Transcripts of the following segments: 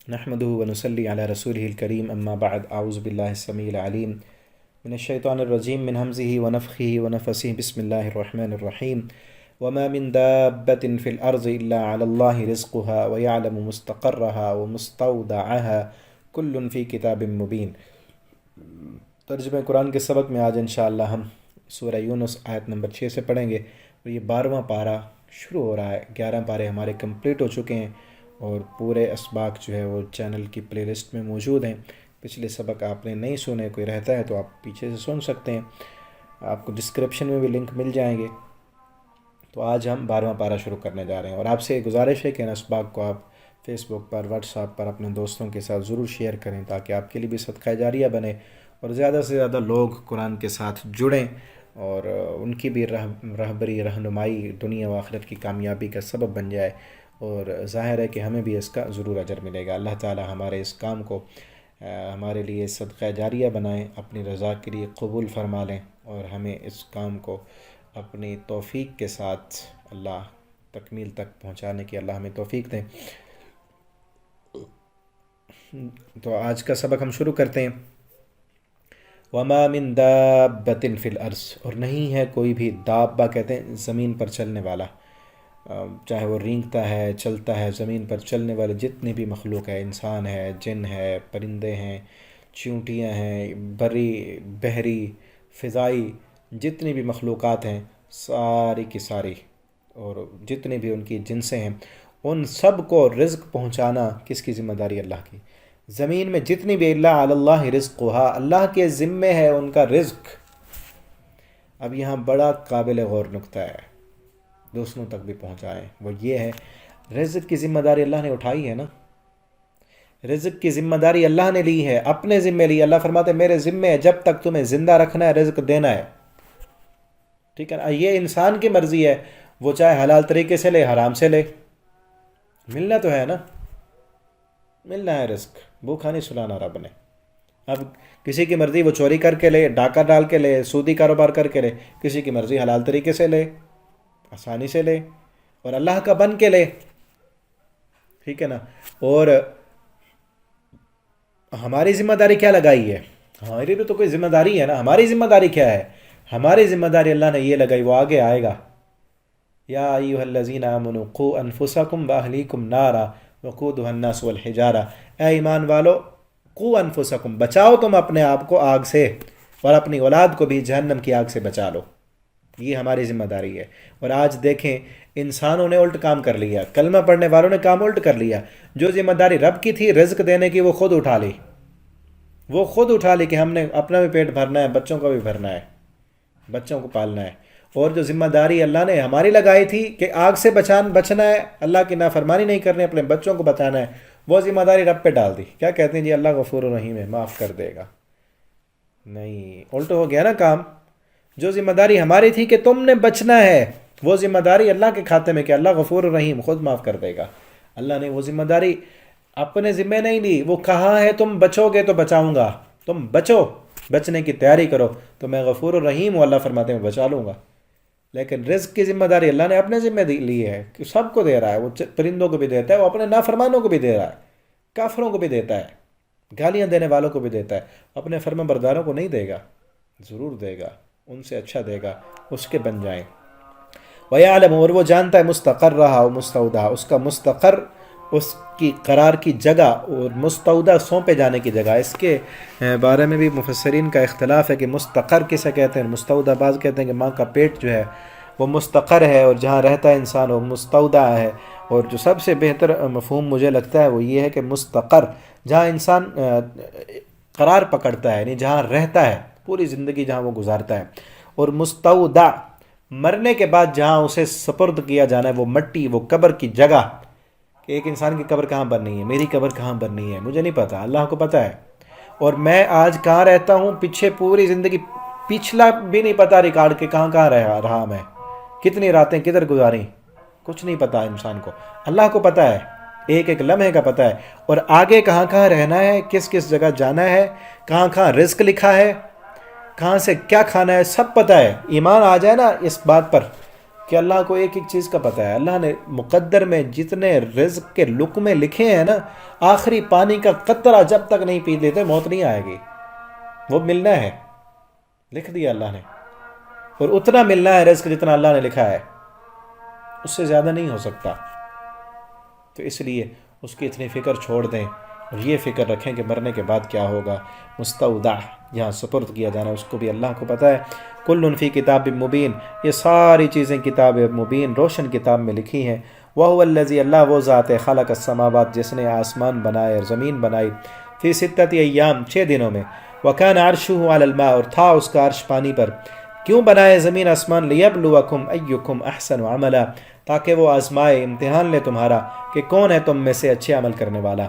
نحمده ونصلي على رسوله الكريم أما بعد أعوذ بالله السميع العليم من الشيطان الرجيم من همزه ونفخه ونفسه بسم الله الرحمن الرحيم وما من دابة في الأرض إلا على الله رزقها ويعلم مستقرها ومستودعها كل في كتاب مبين۔ ترجمہ قرآن کے سبق میں آج انشاءاللہ ہم سورہ یونس آیت نمبر 6 سے پڑھیں گے، اور یہ 12واں پارہ شروع ہو رہا ہے۔ 11 پارے ہمارے کمپلیٹ ہو چکے ہیں اور پورے اسباق جو ہے وہ چینل کی پلے لسٹ میں موجود ہیں۔ پچھلے سبق آپ نے نہیں سنے، کوئی رہتا ہے تو آپ پیچھے سے سن سکتے ہیں، آپ کو ڈسکرپشن میں بھی لنک مل جائیں گے۔ تو آج ہم 12واں پارہ شروع کرنے جا رہے ہیں، اور آپ سے گزارش ہے کہ ان اسباق کو آپ فیس بک پر، واٹس ایپ پر اپنے دوستوں کے ساتھ ضرور شیئر کریں، تاکہ آپ کے لیے بھی صدقہ جاریہ بنے اور زیادہ سے زیادہ لوگ قرآن کے ساتھ جڑیں اور ان کی بھی رہبری، رہنمائی دنیا و آخرت کی کامیابی کا سبب بن جائے، اور ظاہر ہے کہ ہمیں بھی اس کا ضرور اجر ملے گا۔ اللہ تعالی ہمارے اس کام کو ہمارے لیے صدقہ جاریہ بنائیں، اپنی رضا کے لیے قبول فرما لیں، اور ہمیں اس کام کو اپنی توفیق کے ساتھ اللہ تکمیل تک پہنچانے کی اللہ ہمیں توفیق دیں۔ تو آج کا سبق ہم شروع کرتے ہیں۔ وما من دابۃ فی الارض، اور نہیں ہے کوئی بھی، دابہ کہتے ہیں زمین پر چلنے والا، چاہے وہ رینگتا ہے، چلتا ہے، زمین پر چلنے والے جتنے بھی مخلوق ہے، انسان ہے، جن ہے، پرندے ہیں، چیونٹیاں ہیں، بری بحری فضائی، جتنی بھی مخلوقات ہیں ساری کی ساری، اور جتنے بھی ان کی جنسیں ہیں، ان سب کو رزق پہنچانا کس کی ذمہ داری؟ اللہ کی۔ زمین میں جتنی بھی، اللہ علی اللہ رزقھا، اللہ کے ذمے ہے ان کا رزق۔ اب یہاں بڑا قابل غور نقطہ ہے، دوسروں تک بھی پہنچائیں، وہ یہ ہے، رزق کی ذمہ داری اللہ نے اٹھائی ہے نا، رزق کی ذمہ داری اللہ نے لی ہے، اپنے ذمے لی۔ اللہ فرماتے ہیں میرے ذمے ہے، جب تک تمہیں زندہ رکھنا ہے رزق دینا ہے، ٹھیک ہے نا۔ یہ انسان کی مرضی ہے، وہ چاہے حلال طریقے سے لے، حرام سے لے، ملنا تو ہے نا، ملنا ہے رزق، بھوکا نہیں سلانا رب نے۔ اب کسی کی مرضی وہ چوری کر کے لے، ڈاکہ ڈال کے لے، سودی کاروبار کر کے لے، کسی کی مرضی حلال طریقے سے لے، آسانی سے لے، اور اللہ کا بن کے لے، ٹھیک ہے نا۔ اور ہماری ذمہ داری کیا لگائی ہے؟ ہماری بھی تو کوئی ذمہ داری ہے نا۔ ہماری ذمہ داری کیا ہے؟ ہماری ذمہ داری اللہ نے یہ لگائی، وہ آگے آئے گا۔ یا ایھا الذین آمنوا قوا انفسکم واہلیکم نارا وقودھا الناس والحجارہ، اے ایمان والو، قوا انفسکم، بچاؤ تم اپنے آپ کو آگ سے، اور اپنی اولاد کو بھی جہنم کی آگ سے بچا لو۔ یہ ہماری ذمہ داری ہے۔ اور آج دیکھیں انسانوں نے الٹ کام کر لیا، کلمہ پڑھنے والوں نے کام الٹ کر لیا۔ جو ذمہ داری رب کی تھی رزق دینے کی، وہ خود اٹھا لی، وہ خود اٹھا لی کہ ہم نے اپنا بھی پیٹ بھرنا ہے، بچوں کا بھی بھرنا ہے، بچوں کو پالنا ہے۔ اور جو ذمہ داری اللہ نے ہماری لگائی تھی کہ آگ سے بچنا ہے، اللہ کی نافرمانی نہیں کرنی، اپنے بچوں کو بچانا ہے، وہ ذمہ داری رب پہ ڈال دی۔ کیا کہتے ہیں جی اللہ غفور الرحیم ہے، معاف کر دے گا۔ نہیں، الٹ ہو گیا نا کام۔ جو ذمہ داری ہماری تھی کہ تم نے بچنا ہے، وہ ذمہ داری اللہ کے کھاتے میں کہ اللہ غفور الرحیم، خود معاف کر دے گا۔ اللہ نے وہ ذمہ داری اپنے ذمہ نہیں لی، وہ کہا ہے تم بچو گے تو بچاؤں گا، تم بچو، بچنے کی تیاری کرو تو میں غفور الرحیم ہوں، اللہ فرماتے ہیں میں بچا لوں گا۔ لیکن رزق کی ذمہ داری اللہ نے اپنے ذمہ لی ہے کہ سب کو دے رہا ہے، وہ پرندوں کو بھی دیتا ہے، وہ اپنے نافرمانوں کو بھی دے رہا ہے، کافروں کو بھی دیتا ہے، گالیاں دینے والوں کو بھی دیتا ہے، اپنے فرما برداروں کو نہیں دے گا، ضرور دے گا، ان سے اچھا دے گا، اس کے بن جائیں۔ وَيَعْلَمُ، اور وہ جانتا ہے، مستقرہا و مستودعہا، اس کا مستقر، اس کی قرار کی جگہ، اور مستودع سونپے جانے کی جگہ۔ اس کے بارے میں بھی مفسرین کا اختلاف ہے کہ مستقر کسے کہتے ہیں، مستودع۔ بعض کہتے ہیں کہ ماں کا پیٹ جو ہے وہ مستقر ہے، اور جہاں رہتا ہے انسان وہ مستودع ہے۔ اور جو سب سے بہتر مفہوم مجھے لگتا ہے وہ یہ ہے کہ مستقر، جہاں انسان قرار پکڑتا ہے، یعنی جہاں رہتا ہے پوری زندگی، جہاں وہ گزارتا ہے۔ اور مستودع، مرنے کے بعد جہاں اسے سپرد کیا جانا ہے، وہ مٹی، وہ قبر کی جگہ، کہ ایک انسان کی قبر کہاں بننی ہے، میری قبر کہاں بننی ہے مجھے نہیں پتا، اللہ کو پتہ ہے۔ اور میں آج کہاں رہتا ہوں، پیچھے پوری زندگی پچھلا بھی نہیں پتا ریکارڈ کہ کہاں کہاں رہا میں، کتنی راتیں کدھر گزاری، کچھ نہیں پتا انسان کو، اللہ کو پتہ ہے، ایک ایک لمحے کا پتہ ہے۔ اور آگے کہاں کہاں رہنا ہے، کس کس جگہ جانا ہے، کہاں کہاں رزق لکھا ہے، کہاں سے کیا کھانا ہے، سب پتہ ہے۔ ایمان آ جائے نا اس بات پر کہ اللہ کو ایک ایک چیز کا پتہ ہے. اللہ نے مقدر میں جتنے رزق کے لقمے لکھے ہیں نا، آخری پانی کا قطرہ جب تک نہیں پی لیتے موت نہیں آئے گی. وہ ملنا ہے، لکھ دیا اللہ نے، اور اتنا ملنا ہے رزق جتنا اللہ نے لکھا ہے، اس سے زیادہ نہیں ہو سکتا. تو اس لیے اس کی اتنی فکر چھوڑ دیں اور یہ فکر رکھیں کہ مرنے کے بعد کیا ہوگا. مستودع جہاں سپرد کیا جانا اس کو بھی اللہ کو پتہ ہے. کل فی کتاب مبین، یہ ساری چیزیں کتاب مبین روشن کتاب میں لکھی ہیں. وہو الذی، اللہ وہ ذات ہے، خلق السماوات جس نے آسمان بنائے اور زمین بنائی، فی ستۃ ایام 6 دنوں میں. وکان عرشہ علی الماء، اور تھا اس کا عرش پانی پر. کیوں بنائے زمین آسمان؟ لیبلوکم ایکم احسن عملا، تاکہ وہ آزمائے، امتحان لے تمہارا کہ کون ہے تم میں سے اچھے عمل کرنے والا.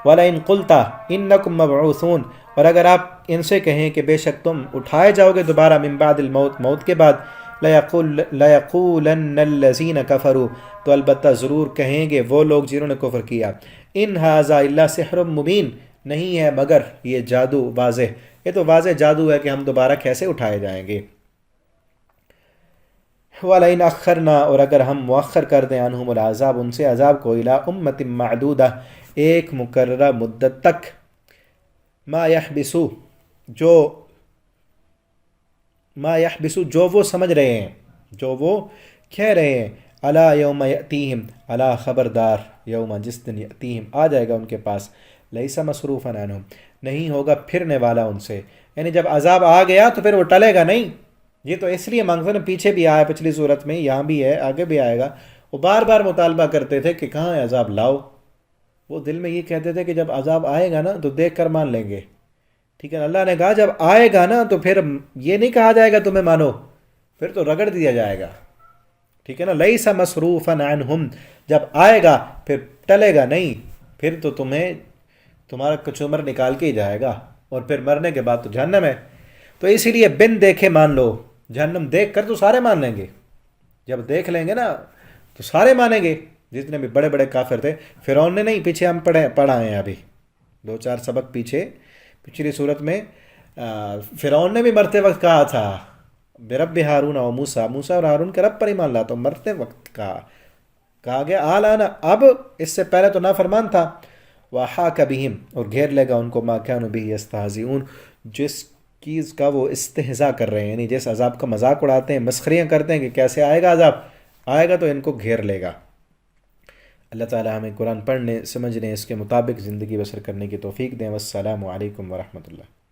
وَلَئِن قُلْتَ إِنَّكُمْ مَبْعُوثُونَ، اور اگر آپ ان سے کہیں کہ بے شک تم اٹھائے جاؤ گے دوبارہ، من بعد الموت، موت کے بعد، لَيَقُولَنَّ الَّذِينَ كَفَرُوا، تو البتہ ضرور کہیں گے وہ لوگ جنہوں نے کفر کیا، إِنْ هَذَا إِلَّا سِحْرٌ مُبِينٌ، نہیں ہے مگر یہ جادو واضح. یہ تو واضح جادو ہے کہ ہم دوبارہ کیسے اٹھائے جائیں گے. وَلَئِنْ أَخَّرْنَا، اور اگر ہم مؤخر کر دیں، عَنْهُمُ الْعَذَابُ، ان سے عذاب کو، إِلَىٰ أُمَّةٍ مَعْدُودَةٍ، ایک مقررہ مدت تک، ما يحبسو، جو وہ سمجھ رہے ہیں، جو وہ کہہ رہے ہیں، الا یوم یأتیہم، الا خبردار، یوم جس دن، یأتیہم آ جائے گا ان کے پاس، لیس مصروفا عنہم، نہیں ہوگا پھرنے والا ان سے. یعنی جب عذاب آ گیا تو پھر وہ ٹلے گا نہیں. یہ تو اس لیے مانگتے ہیں، پیچھے بھی آیا پچھلی صورت میں، یہاں بھی ہے، آگے بھی آئے گا. وہ بار بار مطالبہ کرتے تھے کہ کہاں ہے عذاب، لاؤ. وہ دل میں یہ کہتے تھے کہ جب عذاب آئے گا نا تو دیکھ کر مان لیں گے. ٹھیک ہے، اللہ نے کہا جب آئے گا نا تو پھر یہ نہیں کہا جائے گا تمہیں مانو، پھر تو رگڑ دیا جائے گا. ٹھیک ہے نا، لیس مصروفا عنہم، جب آئے گا پھر ٹلے گا نہیں، پھر تو تمہارا کچومر نکال کے ہی جائے گا، اور پھر مرنے کے بعد تو جہنم ہے. تو اسی لیے بن دیکھے مان لو. جہنم دیکھ کر تو سارے مان لیں گے، جب دیکھ لیں گے نا تو سارے مانیں گے، جتنے بھی بڑے بڑے کافر تھے. فرعون نے نہیں، پیچھے ہم پڑھا ہیں ابھی 2-4 سبق پیچھے، پچھلی صورت میں فرعون نے بھی مرتے وقت کہا تھا برب ہارون و موسیٰ، موسیٰ اور ہارون کے رب پر ایمان لاتا ہوں. مرتے وقت کہا گیا آلانا، اب اس سے پہلے تو نافرمان تھا. وحاک بہم، اور گھیر لے گا ان کو، ما کانوا بہ یستہزئون، جس چیز کا وہ استہزاء کر رہے ہیں، یعنی جس عذاب کا مذاق اڑاتے ہیں، مسخریاں کرتے ہیں کہ کیسے آئے گا عذاب، آئے گا تو ان کو گھیر لے گا. اللہ تعالی ہمیں قرآن پڑھنے، سمجھنے، اس کے مطابق زندگی بسر کرنے کی توفیق دیں. والسلام علیکم ورحمۃ اللہ.